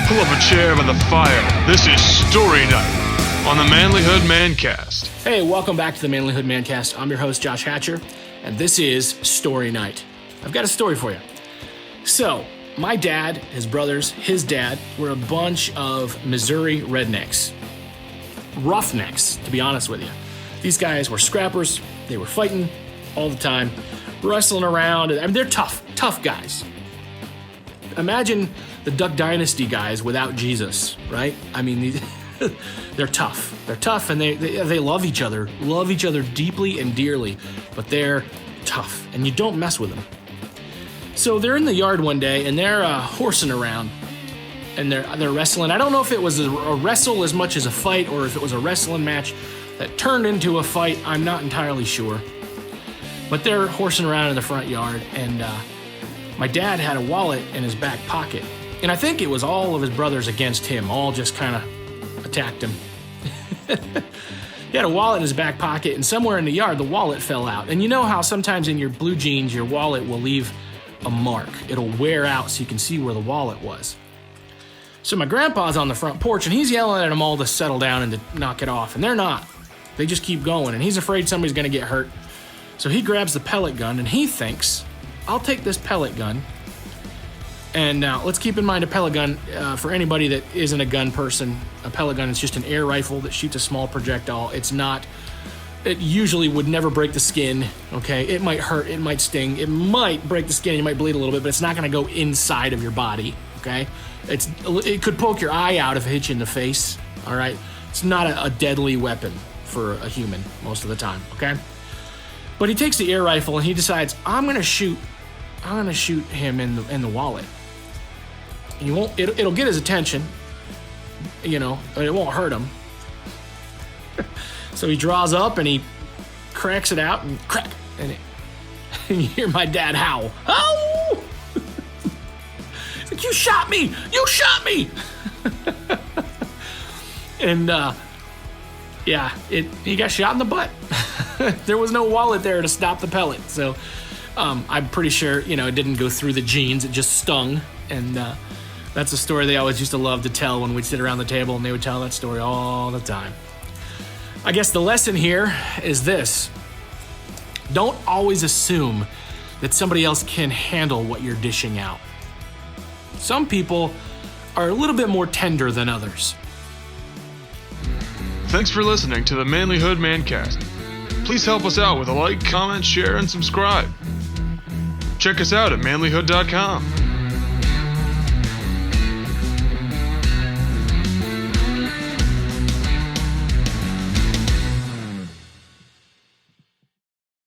Pull up a chair by the fire. This is Story Night on the Manlihood Mancast. Hey, welcome back to the Manlihood Mancast. I'm your host, Josh Hatcher, and this is Story Night. I've got a story for you. So, my dad, his brothers, his dad were a bunch of Missouri rednecks. Roughnecks, to be honest with you. These guys were scrappers. They were fighting all the time, wrestling around. I mean, they're tough guys. Imagine the Duck Dynasty guys without Jesus, right? I mean, they're tough. They're tough, and they love each other deeply and dearly, but they're tough, and you don't mess with them. So they're in the yard one day, and they're horsing around, and they're wrestling. I don't know if it was a wrestle as much as a fight, or if it was a wrestling match that turned into a fight. I'm not entirely sure. But they're horsing around in the front yard, and my dad had a wallet in his back pocket. And I think it was all of his brothers against him, all just kind of attacked him. He had a wallet in his back pocket, and somewhere in the yard, the wallet fell out. And you know how sometimes in your blue jeans, your wallet will leave a mark. It'll wear out so you can see where the wallet was. So my grandpa's on the front porch, and he's yelling at them all to settle down and to knock it off. And they're not. They just keep going, and he's afraid somebody's going to get hurt. So he grabs the pellet gun, and he thinks, I'll take this pellet gun. And now, let's keep in mind a pellet gun, for anybody that isn't a gun person, a pellet gun is just an air rifle that shoots a small projectile. It usually would never break the skin, okay? It might hurt, it might sting, it might break the skin, you might bleed a little bit, but it's not gonna go inside of your body, okay? It could poke your eye out if it hits you in the face, all right? It's not a deadly weapon for a human most of the time, okay? But he takes the air rifle and he decides, I'm gonna shoot him in the wallet. It'll get his attention, but it won't hurt him. So he draws up and he cracks it out and crack, and you hear my dad howl. Oh! It's like, you shot me! You shot me! And he got shot in the butt. There was no wallet there to stop the pellet, so I'm pretty sure it didn't go through the jeans. It just stung, and that's a story they always used to love to tell when we'd sit around the table, and they would tell that story all the time. I guess the lesson here is this: don't always assume that somebody else can handle what you're dishing out. Some people are a little bit more tender than others. Thanks for listening to the Manlihood Mancast. Please help us out with a like, comment, share, and subscribe. Check us out at manlihood.com.